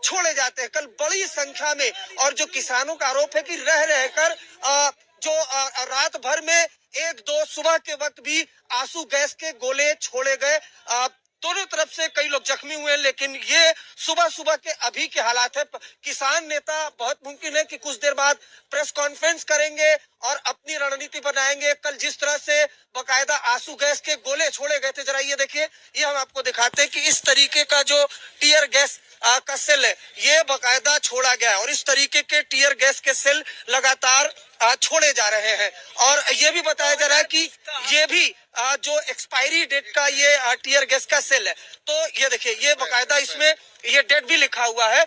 छोड़े जाते हैं। कल बड़ी संख्या में, और जो किसानों का आरोप है कि रह रहकर रात भर में एक दो सुबह के वक्त भी आंसू गैस के गोले छोड़े गए। दोनों तरफ से कई लोग जख्मी हुए, लेकिन ये सुबह सुबह के अभी के हालात है। किसान नेता बहुत मुमकिन है कि कुछ देर बाद प्रेस कॉन्फ्रेंस करेंगे और अपनी रणनीति बनाएंगे। कल जिस तरह से बकायदा आंसू गैस के गोले छोड़े गए थे, जरा ये देखिए, ये हम आपको दिखाते हैं कि इस तरीके का जो टीयर गैस का सेल है, ये बकायदा छोड़ा गया है और इस तरीके के टीयर गैस के सेल लगातार छोड़े जा रहे हैं। और ये भी बताया जा रहा है कि ये भी जो एक्सपायरी डेट का ये टीयर गैस का सेल है, तो ये देखिए, ये बकायदा इसमें ये डेट भी लिखा हुआ है,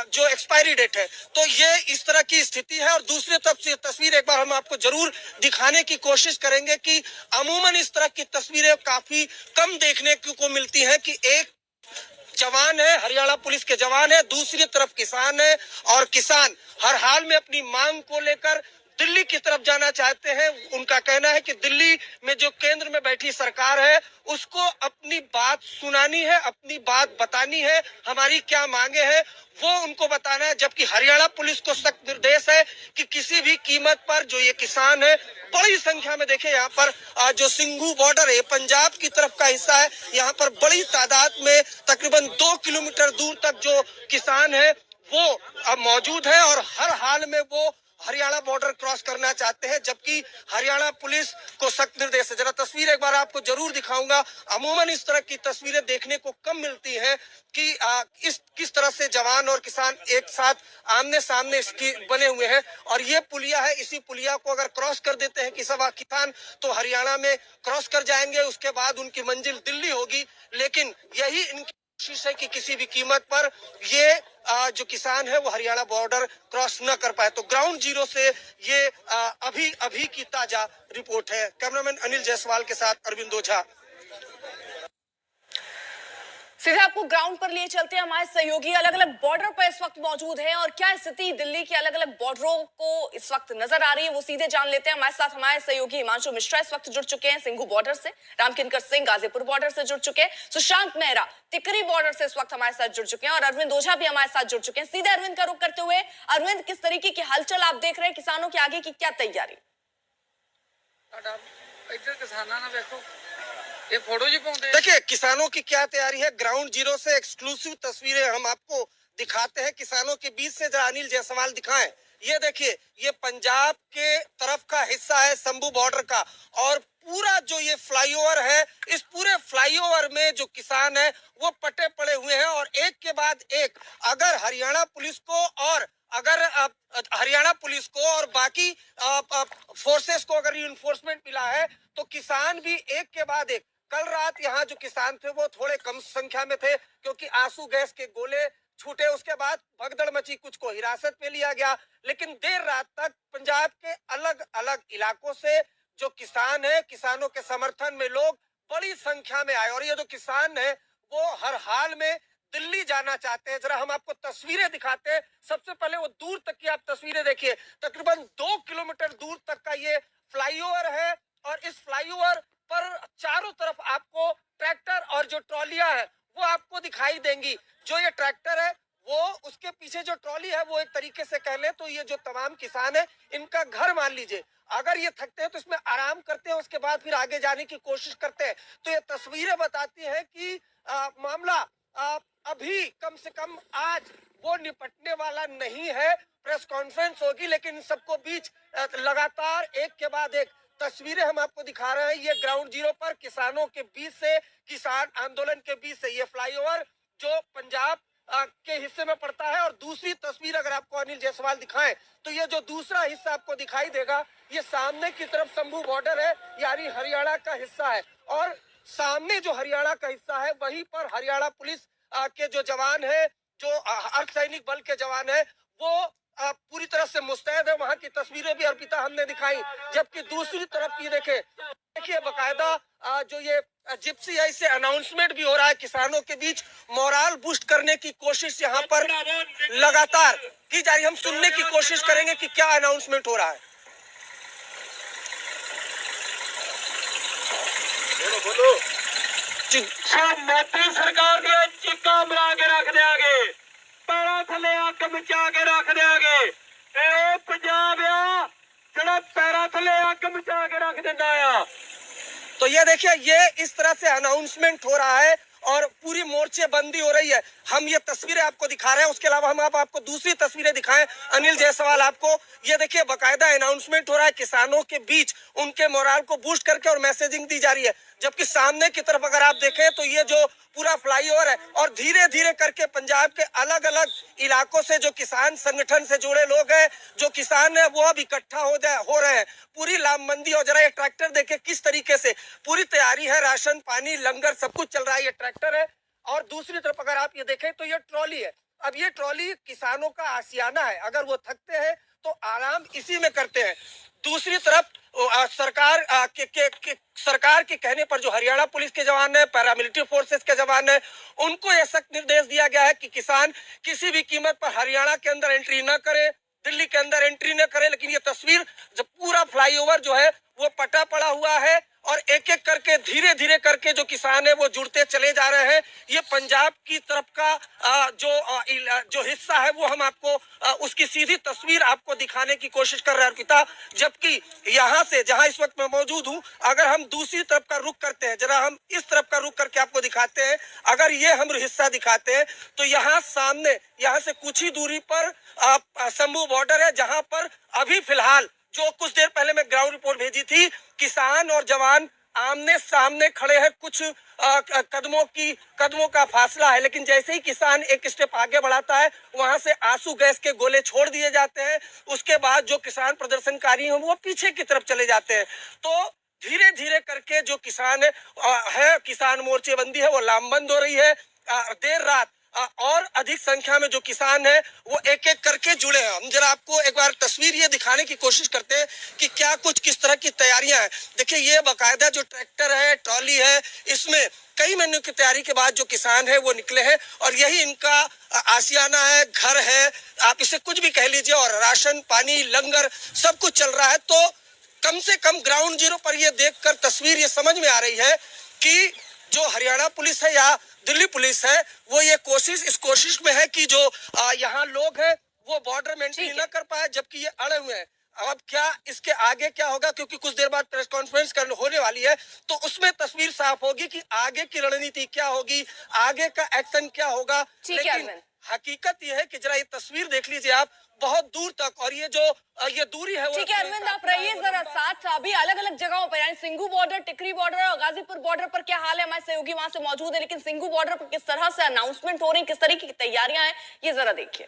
जो एक्सपायरी डेट है। तो ये इस तरह की स्थिति है। और दूसरी तरफ से तस्वीर एक बार हम आपको जरूर दिखाने की कोशिश करेंगे कि अमूमन इस तरह की तस्वीरें काफी कम देखने को मिलती हैं कि एक जवान है, हरियाणा पुलिस के जवान है, दूसरी तरफ किसान है, और किसान हर हाल में अपनी मांग को लेकर दिल्ली की तरफ जाना चाहते हैं। उनका कहना है कि दिल्ली में जो केंद्र में बैठी सरकार है, उसको अपनी बात सुनानी है, अपनी बात बतानी है, हमारी क्या मांगे हैं वो उनको बताना है। जबकि हरियाणा पुलिस को सख्त निर्देश है कि किसी भी कीमत पर जो ये किसान है, बड़ी संख्या में देखिए यहाँ पर जो सिंघू बॉर्डर है, पंजाब की तरफ का हिस्सा है, यहाँ पर बड़ी तादाद में तकरीबन 2 किलोमीटर दूर तक जो किसान है वो अब मौजूद है और हर हाल में वो हरियाणा बॉर्डर क्रॉस करना चाहते हैं। जबकि हरियाणा पुलिस को सख्त निर्देश है। जरा तस्वीर एक बार आपको जरूर दिखाऊंगा। अमूमन इस तरह की तस्वीरें देखने को कम मिलती हैं कि इस किस तरह से जवान और किसान एक साथ आमने सामने इसकी बने हुए हैं। और ये पुलिया है, इसी पुलिया को अगर क्रॉस कर देते हैं किसान तो हरियाणा में क्रॉस कर जाएंगे, उसके बाद उनकी मंजिल दिल्ली होगी। लेकिन यही इनकी कोशिश है कि किसी भी कीमत पर ये जो किसान है वो हरियाणा बॉर्डर क्रॉस न कर पाए। तो ग्राउंड जीरो से ये अभी की ताजा रिपोर्ट है। कैमरामैन अनिल जायसवाल के साथ अरविंद ओझा। सीधे आपको ग्राउंड पर लिए चलते हैं। हमारे सहयोगी अलग अलग बॉर्डर पर इस वक्त मौजूद हैं और क्या स्थिति दिल्ली के अलग अलग बॉर्डरों को इस वक्त नजर आ रही है वो सीधे जान लेते हैं। हमारे साथ हमारे सहयोगी हिमांशु मिश्रा इस वक्त जुड़ चुके हैं सिंघू बॉर्डर से, रामकिंकर सिंह गाजीपुर बॉर्डर से जुड़ चुके हैं, सुशांत मेहरा टिकरी बॉर्डर से इस वक्त हमारे साथ जुड़ चुके हैं और अरविंद ओझा भी हमारे साथ जुड़ चुके हैं। सीधे अरविंद का रुख करते हुए, अरविंद, किस तरीके की हलचल आप देख रहे हैं, किसानों के आगे की क्या तैयारी? ये फोटो जी देखिए किसानों की क्या तैयारी है। ग्राउंड जीरो से एक्सक्लूसिव तस्वीरें हम आपको दिखाते हैं किसानों के बीच से। जरा अनिल जायसवाल दिखाएं। ये देखिए, ये पंजाब के तरफ का हिस्सा है शंभू बॉर्डर का, और पूरा जो ये फ्लाईओवर है, इस पूरे फ्लाईओवर में जो किसान है वो पटे पड़े हुए हैं। और एक के बाद एक, अगर हरियाणा पुलिस को और बाकी फोर्सेस को अगर इन्फोर्समेंट मिला है तो किसान भी एक के बाद एक। कल रात यहाँ जो किसान थे वो थोड़े कम संख्या में थे क्योंकि आंसू गैस के गोले छूटे, उसके बाद भगदड़ मची, कुछ को हिरासत में लिया गया। लेकिन देर रात तक पंजाब के अलग अलग इलाकों से जो किसान है, किसानों के समर्थन में लोग बड़ी संख्या में आए और ये जो किसान है वो हर हाल में दिल्ली जाना चाहते हैं। जरा हम आपको तस्वीरें दिखाते हैं। सबसे पहले वो दूर तक की आप तस्वीरें देखिए। तकरीबन 2 किलोमीटर दूर तक का ये फ्लाईओवर है और इस फ्लाईओवर पर चारों तरफ आपको ट्रैक्टर और जो ट्रॉलियां है वो आपको दिखाई देंगी। जो ये ट्रैक्टर है वो, उसके पीछे जो ट्रॉली है वो, एक तरीके से कह ले तो ये जो तमाम किसान है इनका घर मान लीजिए। अगर ये थकते हैं तो इसमें आराम करते हैं, उसके बाद फिर आगे जाने की कोशिश करते हैं। तो ये तस्वीरें बताती है कि मामला अभी कम से कम आज वो निपटने वाला नहीं है। प्रेस कॉन्फ्रेंस होगी, लेकिन सबको बीच लगातार एक के बाद एक तस्वीरें हम आपको दिखा रहे हैं। ये ग्राउंड जीरो पर किसानों के बीच से, किसान आंदोलन के बीच से ये फ्लाईओवर जो पंजाब के हिस्से में पड़ता है। और दूसरी तस्वीर अगर आपको अनिल जायसवाल दिखाएं तो ये जो दूसरा हिस्सा आपको दिखाई देगा, ये सामने की तरफ शंभू बॉर्डर है, यानी हरियाणा का हिस्सा है। और सामने जो हरियाणा का हिस्सा है वहीं पर हरियाणा पुलिस के जो जवान है, जो अर्धसैनिक बल के जवान है, वो पूरी तरह से मुस्तैद है। वहां की तस्वीरें भी अर्पिता हमने दिखाई। जबकि दूसरी तरफ की देखिए बकायदा जो ये जिप्सी है, इससे अनाउंसमेंट भी हो रहा है किसानों के बीच। मोरल बूस्ट करने की कोशिश यहाँ पर लगातार की जा रही है। हम सुनने की कोशिश करेंगे कि क्या अनाउंसमेंट हो रहा है। बोलो। मोदी सरकार ने चिक्का बना के रख दिया। थले अग मचा के रख देंगे। ये पंजाब आ जड़ा पैरा थले अग मचा के रख देता आ। तो ये देखिए, ये इस तरह से अनाउंसमेंट हो रहा है और पूरी मोर्चेबंदी हो रही है। हम ये तस्वीरें आपको दिखा रहे हैं, उसके अलावा हम आपको दूसरी तस्वीरें दिखाएं। अनिल जायसवाल, आपको ये देखिए बाकायदा अनाउंसमेंट हो रहा है किसानों के बीच, उनके मोराल को बूस्ट करके और मैसेजिंग दी जा रही है। जबकि सामने की तरफ अगर आप देखें तो ये जो पूरा फ्लाईओवर है और धीरे धीरे करके पंजाब के अलग अलग इलाकों से जो किसान संगठन से जुड़े लोग हैं, जो किसान है, वो अब इकट्ठा हो रहे हैं। पूरी लामबंदी। और जरा ये ट्रैक्टर देखे किस तरीके से पूरी तैयारी है, राशन पानी लंगर सब कुछ चल रहा है। ये ट्रैक्टर है और दूसरी तरफ अगर आप ये देखें तो ये ट्रॉली है। अब ये ट्रॉली किसानों का आशियाना है, अगर वो थकते हैं तो आराम इसी में करते हैं। दूसरी तरफ सरकार के कहने पर जो हरियाणा पुलिस के जवान है, पैरामिलिट्री फोर्सेस के जवान है, उनको यह सख्त निर्देश दिया गया है कि किसान किसी भी कीमत पर हरियाणा के अंदर एंट्री न करे, दिल्ली के अंदर एंट्री न करे। लेकिन ये तस्वीर जब पूरा फ्लाईओवर जो है वो पटा पड़ा हुआ है और एक एक करके धीरे धीरे करके जो किसान है वो जुड़ते चले जा रहे हैं। ये पंजाब की तरफ का जो हिस्सा है वो हम आपको उसकी सीधी तस्वीर आपको दिखाने की कोशिश कर रहे हैं अर्पिता। जबकि यहाँ से जहाँ इस वक्त मैं मौजूद हूँ, अगर हम दूसरी तरफ का रुख करते हैं, जरा हम इस तरफ का रुख करके आपको दिखाते हैं। अगर ये हम हिस्सा दिखाते हैं तो यहाँ सामने, यहाँ से कुछ ही दूरी पर शंभू बॉर्डर है, जहाँ पर अभी फिलहाल जो कुछ देर पहले मैं ग्राउंड रिपोर्ट भेजी थी, किसान और जवान आमने सामने खड़े हैं। कुछ कदमों का फासला है, लेकिन जैसे ही किसान एक स्टेप आगे बढ़ाता है, वहां से आंसू गैस के गोले छोड़ दिए जाते हैं। उसके बाद जो किसान प्रदर्शनकारी हैं वो पीछे की तरफ चले जाते हैं। तो धीरे धीरे करके जो किसान है किसान मोर्चेबंदी है वो लामबंद हो रही है। देर रात और अधिक संख्या में जो किसान है वो एक एक करके जुड़े हैं। हम जरा आपको एक बार तस्वीर ये दिखाने की कोशिश करते हैं कि क्या कुछ किस तरह की तैयारियां हैं। देखिए, ये बाकायदा जो ट्रैक्टर है, ट्रॉली है, इसमें कई महीनों की तैयारी के बाद जो किसान है वो निकले हैं और यही इनका आशियाना है, घर है, आप इसे कुछ भी कह लीजिए। और राशन पानी लंगर सब कुछ चल रहा है। तो कम से कम ग्राउंड जीरो पर ये देखकर तस्वीर ये समझ में आ रही है कि जो हरियाणा पुलिस है या दिल्ली पुलिस है, वो ये इस कोशिश में है कि जो यहाँ लोग हैं वो बॉर्डर में एंट्री न कर पाए, जबकि ये अड़े हुए हैं। अब क्या इसके आगे क्या होगा, क्योंकि कुछ देर बाद प्रेस कॉन्फ्रेंस होने वाली है, तो उसमें तस्वीर साफ होगी कि आगे की रणनीति क्या होगी, आगे का एक्शन क्या होगा। लेकिन हकीकत यह है कि जरा ये तस्वीर देख लीजिए आप, बहुत दूर तक, और ये दूरी है वो। ठीक है अरविंद, आप रहिए जरा साथ। अभी अलग अलग जगहों पर, यानी सिंघू बॉर्डर, टिकरी बॉर्डर और गाजीपुर बॉर्डर पर क्या हाल है, हमारे सहयोगी वहां से मौजूद है। लेकिन सिंघू बॉर्डर पर किस तरह से अनाउंसमेंट हो रही, किस तरह की तैयारियां हैं, ये जरा देखिए।